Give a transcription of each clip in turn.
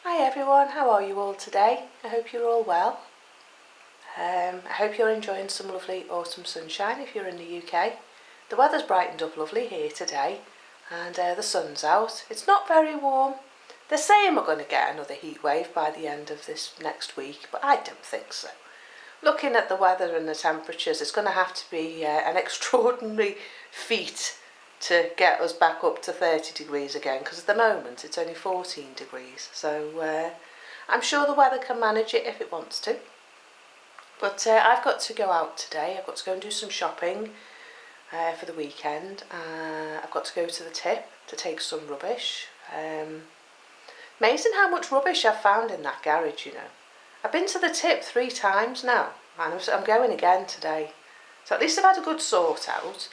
Hi everyone, how are you all today? I hope you're all well. I hope you're enjoying some lovely autumn sunshine if you're in the UK. The weather's brightened up lovely here today and the sun's out. It's not very warm. They're saying we're going to get another heat wave by the end of this next week, but I don't think so. Looking at the weather and the temperatures, it's going to have to be an extraordinary feat to get us back up to 30 degrees again, because at the moment it's only 14 degrees, so I'm sure the weather can manage it if it wants to. But I've got to go out today. I've got to go and do some shopping for the weekend. I've got to go to the tip to take some rubbish. Amazing how much rubbish I've found in that garage, you know. I've been to the tip 3 times now and I'm going again today, so at least I've had a good sort out.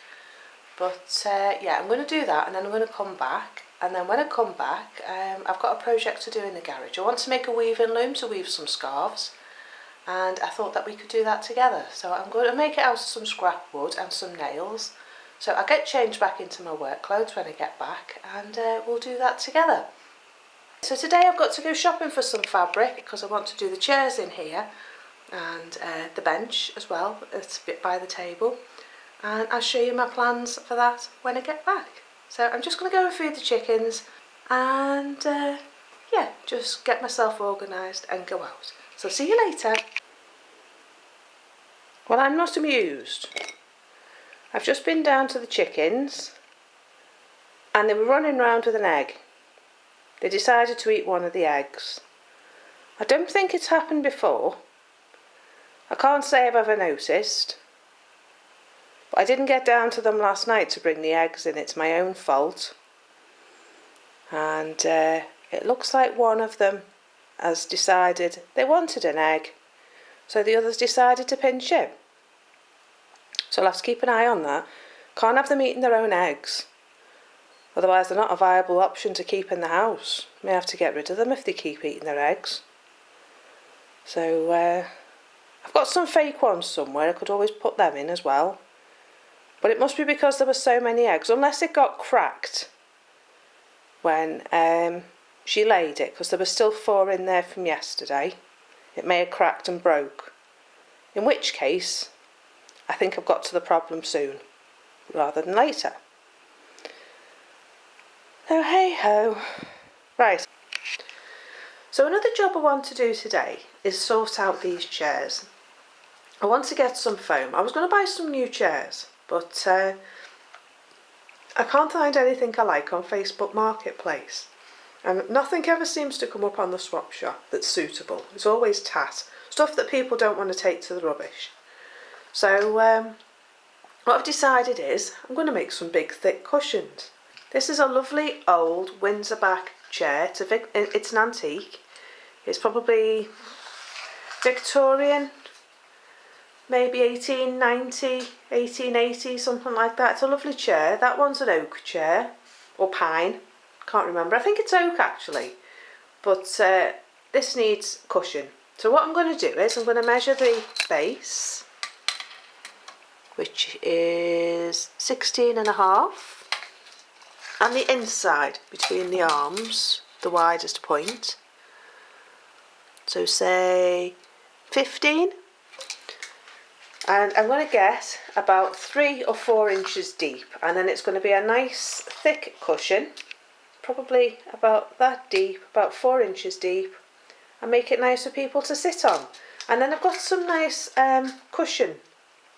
But yeah, I'm going to do that and then I'm going to come back, and then when I come back I've got a project to do in the garage. I want to make a weaving loom to weave some scarves, and I thought that we could do that together. So I'm going to make it out of some scrap wood and some nails. So I'll get changed back into my work clothes when I get back, and we'll do that together. So today I've got to go shopping for some fabric because I want to do the chairs in here and the bench as well. It's a bit by the table. And I'll show you my plans for that when I get back. So I'm just going to go and feed the chickens and yeah, just get myself organised and go out. So see you later. Well, I'm not amused. I've just been down to the chickens and they were running around with an egg. They decided to eat one of the eggs. I don't think it's happened before. I can't say I've ever noticed. But I didn't get down to them last night to bring the eggs in. It's my own fault. And it looks like one of them has decided they wanted an egg, so the others decided to pinch it. So I'll have to keep an eye on that. Can't have them eating their own eggs. Otherwise they're not a viable option to keep in the house. May have to get rid of them if they keep eating their eggs. So I've got some fake ones somewhere. I could always put them in as well. But it must be because there were so many eggs, unless it got cracked when she laid it, because there were still 4 in there from yesterday. It may have cracked and broke. In which case, I think I've got to the problem soon, rather than later. So hey ho. Right. So another job I want to do today is sort out these chairs. I want to get some foam. I was going to buy some new chairs, but I can't find anything I like on Facebook Marketplace, and nothing ever seems to come up on the swap shop that's suitable. It's always tat, stuff that people don't want to take to the rubbish. So what I've decided is I'm going to make some big thick cushions. This is a lovely old Windsor back chair. It's an antique. It's probably Victorian, maybe 1890, 1880, something like that. It's a lovely chair. That one's an oak chair, or pine, can't remember. I think it's oak actually, but this needs cushion. So what I'm going to do is I'm going to measure the base, which is 16.5, and the inside between the arms, the widest point, so say 15. And I'm going to get about 3 or 4 inches deep, and then it's going to be a nice thick cushion, probably about that deep, about 4 inches deep, and make it nice for people to sit on. And then I've got some nice cushion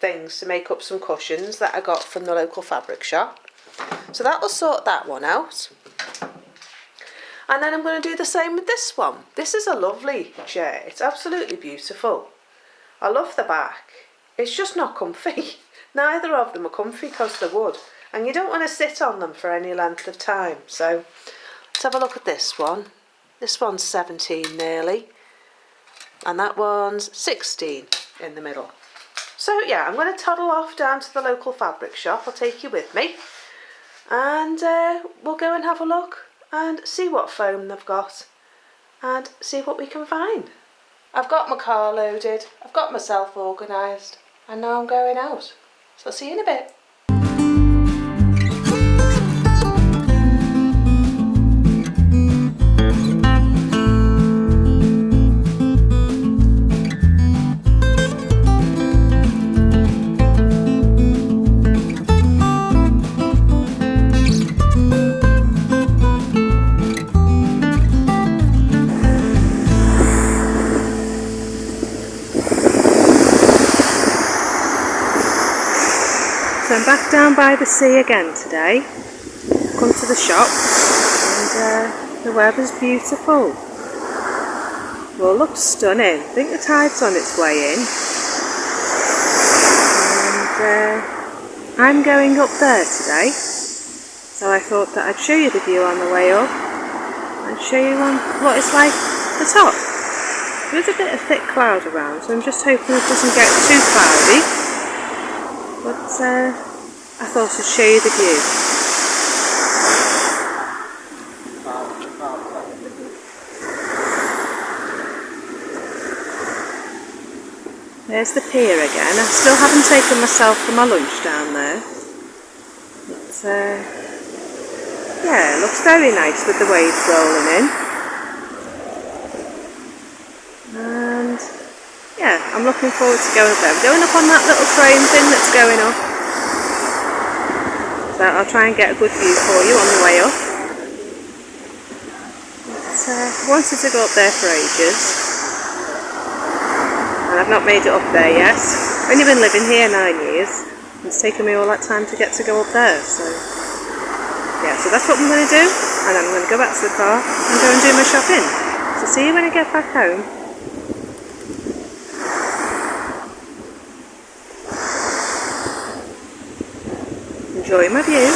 things to make up some cushions that I got from the local fabric shop. So that will sort that one out. And then I'm going to do the same with this one. This is a lovely chair. It's absolutely beautiful. I love the back. It's just not comfy. Neither of them are comfy because they're wood, and you don't want to sit on them for any length of time. So let's have a look at this one. This one's 17 nearly, and that one's 16 in the middle. So yeah, I'm going to toddle off down to the local fabric shop. I'll take you with me, and we'll go and have a look and see what foam they've got and see what we can find. I've got my car loaded, I've got myself organised, and now I'm going out. So I'll see you in a bit. I'm back down by the sea again today. Come to the shop and the weather's beautiful. Well, it looks stunning. I think the tide's on its way in. And I'm going up there today. So I thought that I'd show you the view on the way up and show you what it's like at the top. There's a bit of thick cloud around, so I'm just hoping it doesn't get too cloudy. But I thought I'd show you the view. There's the pier again. I still haven't taken myself for my lunch down there. But yeah, it looks very nice with the waves rolling in. And yeah, I'm looking forward to going up there. I'm going up on that little crane thing that's going up. So I'll try and get a good view for you on the way up. But I wanted to go up there for ages. And I've not made it up there yet. I've only been living here 9 years. It's taken me all that time to get to go up there. So yeah, so that's what I'm going to do. And I'm going to go back to the car and go and do my shopping. So see you when I get back home. Enjoy my view.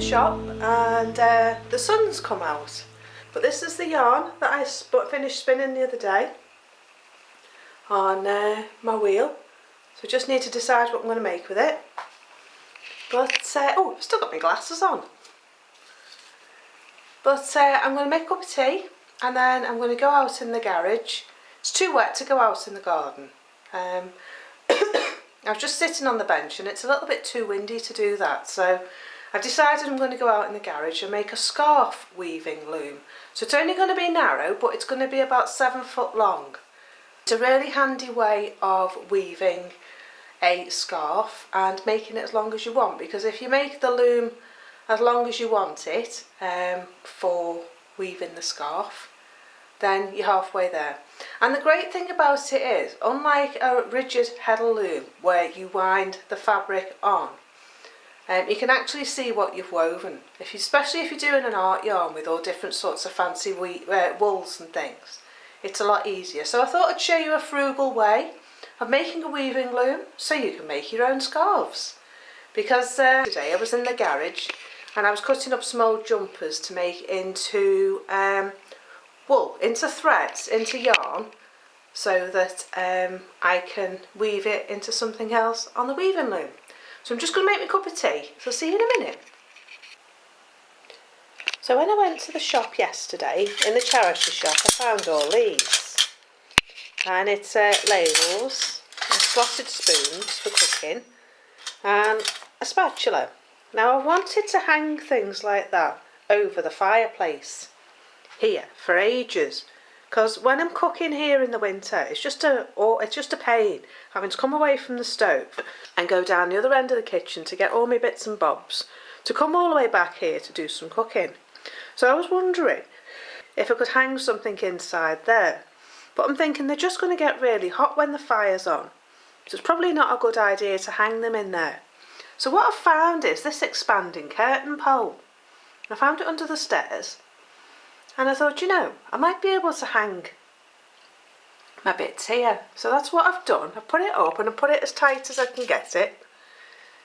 Shop and the sun's come out, but this is the yarn that I finished spinning the other day on my wheel, so I just need to decide what I'm going to make with it. But oh, I've still got my glasses on. But I'm going to make a cup of tea and then I'm going to go out in the garage. It's too wet to go out in the garden. I was just sitting on the bench and it's a little bit too windy to do that, so I've decided I'm going to go out in the garage and make a scarf weaving loom. So it's only going to be narrow, but it's going to be about 7 foot long. It's a really handy way of weaving a scarf and making it as long as you want, because if you make the loom as long as you want it for weaving the scarf, then you're halfway there. And the great thing about it is, unlike a rigid heddle loom where you wind the fabric on, you can actually see what you've woven, especially if you're doing an art yarn with all different sorts of fancy wools and things. It's a lot easier. So I thought I'd show you a frugal way of making a weaving loom so you can make your own scarves. Because today I was in the garage and I was cutting up some old jumpers to make into wool, into threads, into yarn, so that I can weave it into something else on the weaving loom. So I'm just going to make me a cup of tea, so I'll see you in a minute. So when I went to the shop yesterday, in the charity shop, I found all these. And it's labels. Let's slotted spoons for cooking and a spatula. Now I wanted to hang things like that over the fireplace here for ages, because when I'm cooking here in the winter it's just a pain having to come away from the stove and go down the other end of the kitchen to get all my bits and bobs to come all the way back here to do some cooking. So I was wondering if I could hang something inside there, but I'm thinking they're just going to get really hot when the fire's on, so it's probably not a good idea to hang them in there. So what I've found is this expanding curtain pole. I found it under the stairs and I thought, you know, I might be able to hang my bits here. So that's what I've done. I've put it up and I've put it as tight as I can get it.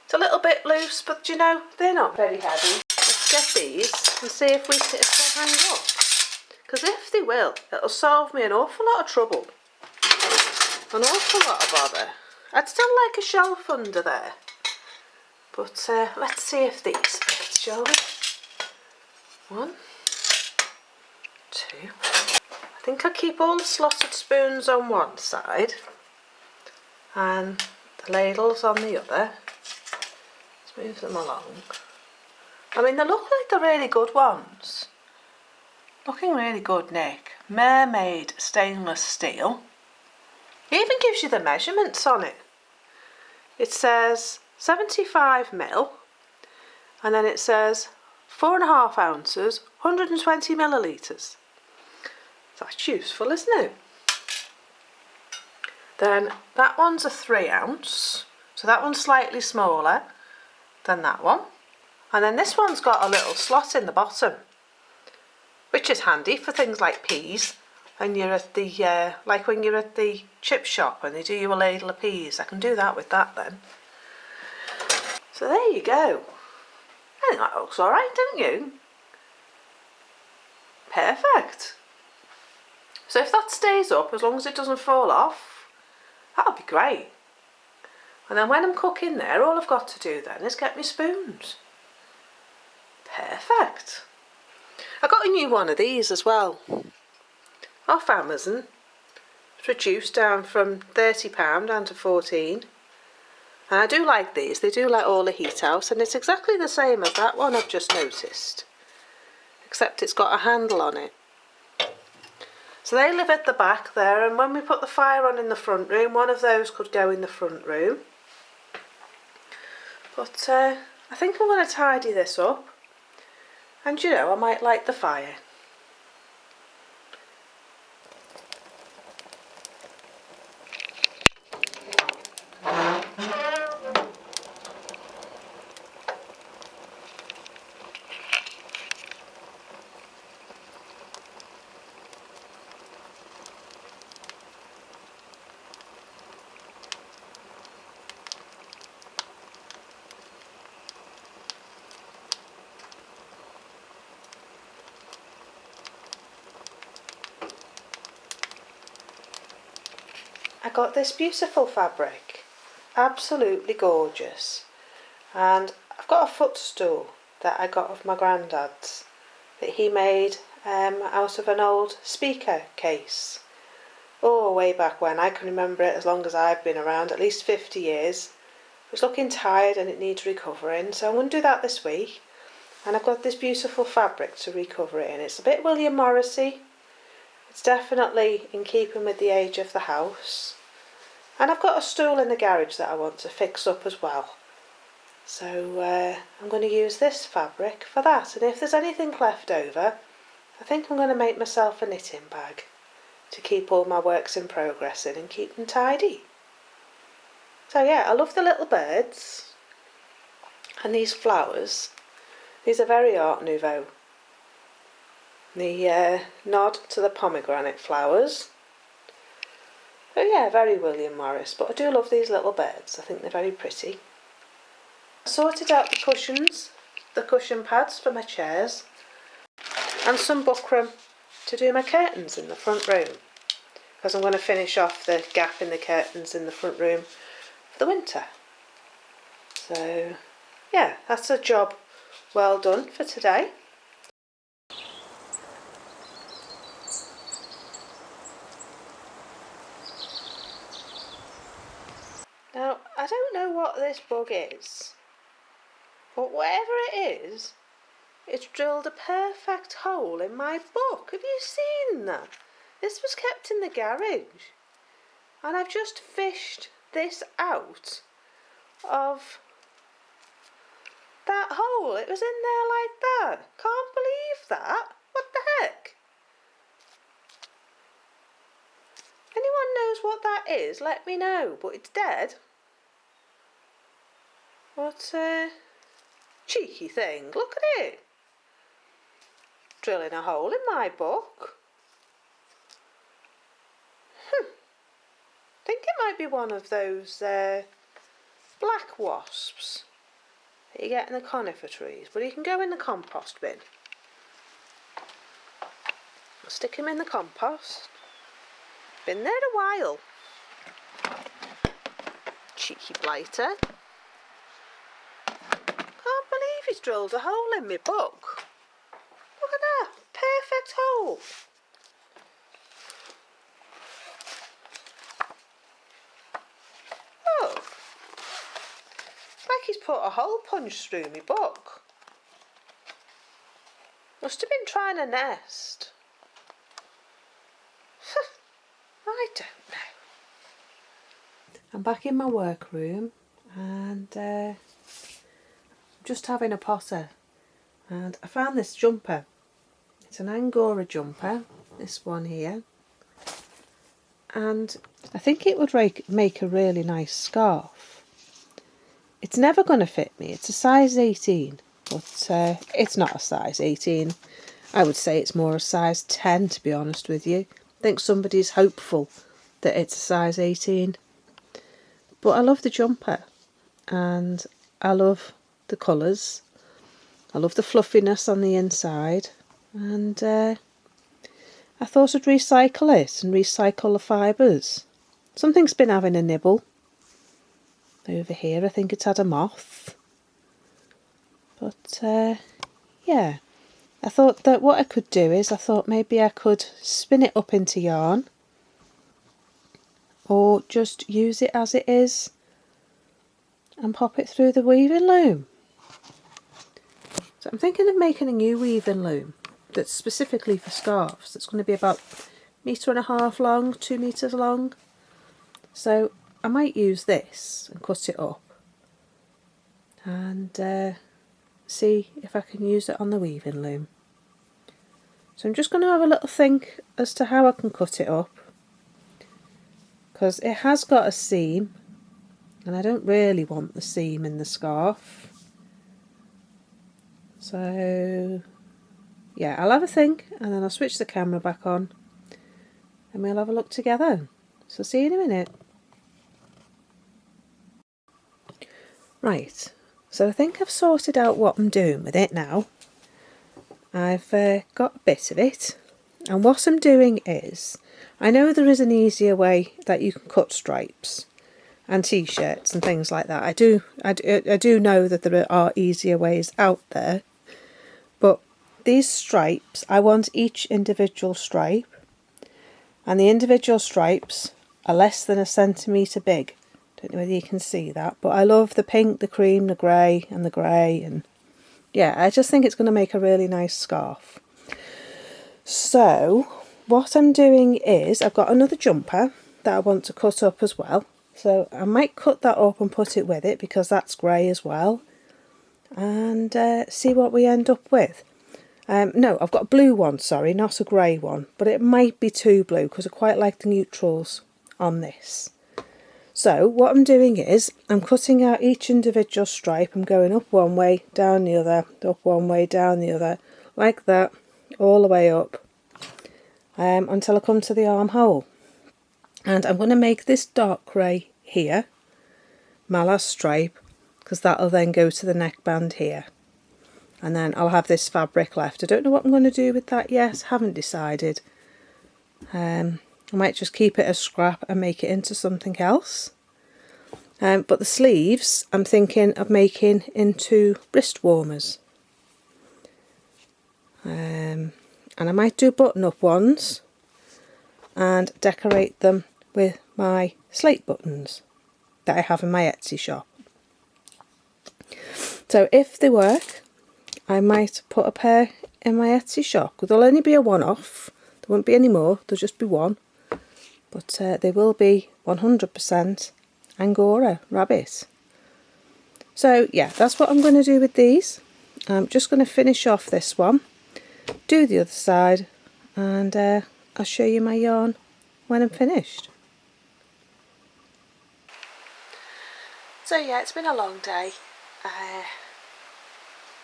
It's a little bit loose, but you know, they're not very heavy. Let's get these and see if they'll hang up. Because if they will, it'll solve me an awful lot of trouble. An awful lot of bother. I'd still like a shelf under there. But let's see if these fit, shall we? 1, 2. I think I'll keep all the slotted spoons on one side and the ladles on the other. Let's move them along. I mean, they look like they're really good ones. Looking really good, Nick. Mermaid stainless steel. It even gives you the measurements on it. It says 75 ml, and then it says 4.5 ounces, 120 millilitres. That's useful, isn't it? Then that one's a 3 ounce, so that one's slightly smaller than that one. And then this one's got a little slot in the bottom, which is handy for things like peas. And you're at the, like when you're at the chip shop and they do you a ladle of peas. I can do that with that then. So there you go. I think that looks alright, don't you? Perfect. So if that stays up, as long as it doesn't fall off, that'll be great. And then when I'm cooking there, all I've got to do then is get my spoons. Perfect. I got a new one of these as well, off Amazon. It's reduced down from £30 down to 14. And I do like these, they do let all the heat out, and it's exactly the same as that one I've just noticed, except it's got a handle on it. So they live at the back there, and when we put the fire on in the front room, one of those could go in the front room. But I think I'm going to tidy this up, and you know, I might light the fire. I got this beautiful fabric, absolutely gorgeous, and I've got a footstool that I got off my granddad's that he made out of an old speaker case. Oh, way back when. I can remember it as long as I've been around, at least 50 years. It's looking tired and it needs recovering, so I'm going to do that this week. And I've got this beautiful fabric to recover it in. It's a bit William Morrissey. It's definitely in keeping with the age of the house. And I've got a stool in the garage that I want to fix up as well. So I'm going to use this fabric for that. And if there's anything left over, I think I'm going to make myself a knitting bag to keep all my works in progress in and keep them tidy. So yeah, I love the little birds. And these flowers. These are very Art Nouveau. The nod to the pomegranate flowers. Oh yeah, very William Morris, but I do love these little birds. I think they're very pretty. I sorted out the cushions, the cushion pads for my chairs, and some buckram to do my curtains in the front room, because I'm going to finish off the gap in the curtains in the front room for the winter. So yeah, that's a job well done for today. know what this bug is, but whatever it is, it's drilled a perfect hole in my book. Have you seen that? This was kept in the garage, and I've just fished this out of that hole. It was in there like that. Can't believe that. What the heck? Anyone knows what that is, let me know. But it's dead. What a cheeky thing. Look at it. Drilling a hole in my book. I think it might be one of those black wasps that you get in the conifer trees, but he can go in the compost bin. I'll stick him in the compost. Been there a while. Cheeky blighter. Can't believe he's drilled a hole in my book. Look at that, perfect hole. Oh, it's like he's put a hole punch through my book. Must have been trying to nest. I don't know. I'm back in my workroom and I'm just having a potter, and I found this jumper. It's an Angora jumper, this one here, and I think it would make a really nice scarf. It's never going to fit me. It's a size 18, but it's not a size 18. I would say it's more a size 10, to be honest with you. I think somebody's hopeful that it's a size 18. But I love the jumper, and I love the colours. I love the fluffiness on the inside, and I thought I'd recycle it and recycle the fibres. Something's been having a nibble. Over here I think it's had a moth. But yeah, I thought that what I could do is, I thought maybe I could spin it up into yarn, or just use it as it is and pop it through the weaving loom. So I'm thinking of making a new weaving loom that's specifically for scarves. That's going to be about 1.5 meters long, 2 meters long. So I might use this and cut it up and see if I can use it on the weaving loom. So I'm just going to have a little think as to how I can cut it up, because it has got a seam and I don't really want the seam in the scarf. So yeah, I'll have a think and then I'll switch the camera back on and we'll have a look together. So see you in a minute. Right, so I think I've sorted out what I'm doing with it now. I've got a bit of it, and what I'm doing is, I know there is an easier way that you can cut stripes and t-shirts and things like that. I do know that there are easier ways out there, but these stripes, I want each individual stripe, and the individual stripes are less than 1 centimetre big. Don't know whether you can see that, but I love the pink, the cream, the grey, and yeah, I just think it's going to make a really nice scarf. So what I'm doing is, I've got another jumper that I want to cut up as well. So I might cut that up and put it with it, because that's grey as well, and see what we end up with. No, I've got a blue one, sorry, not a grey one, but it might be too blue because I quite like the neutrals on this. So what I'm doing is, I'm cutting out each individual stripe. I'm going up one way, down the other, up one way, down the other, like that, all the way up, until I come to the armhole. And I'm going to make this dark grey here my last stripe, because that'll then go to the neckband here. And then I'll have this fabric left. I don't know what I'm going to do with that yet, haven't decided. I might just keep it as scrap and make it into something else. But the sleeves I'm thinking of making into wrist warmers. And I might do button-up ones and decorate them with my slate buttons that I have in my Etsy shop. So if they work, I might put a pair in my Etsy shop. There'll only be a one-off. There won't be any more. There'll just be one. But they will be 100% Angora rabbit. So yeah, that's what I'm going to do with these. I'm just going to finish off this one, do the other side, and I'll show you my yarn when I'm finished. So yeah, it's been a long day.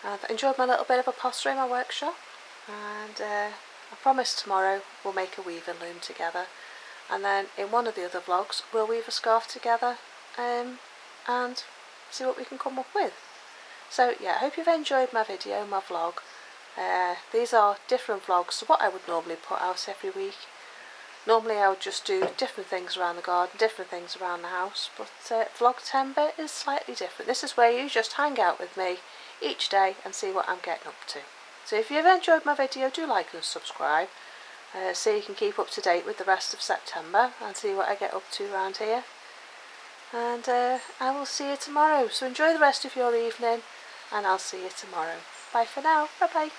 I've enjoyed my little bit of a potter in my workshop, and I promise tomorrow we'll make a weaving loom together, and then in one of the other vlogs we'll weave a scarf together and see what we can come up with. So yeah, I hope you've enjoyed my video, my vlog. These are different vlogs to what I would normally put out every week. Normally I would just do different things around the garden, different things around the house, but vlogtember is slightly different. This is where you just hang out with me each day and see what I'm getting up to. So if you've enjoyed my video, do like and subscribe so you can keep up to date with the rest of September and see what I get up to around here. And I will see you tomorrow. So enjoy the rest of your evening, and I'll see you tomorrow. Bye for now. Bye bye.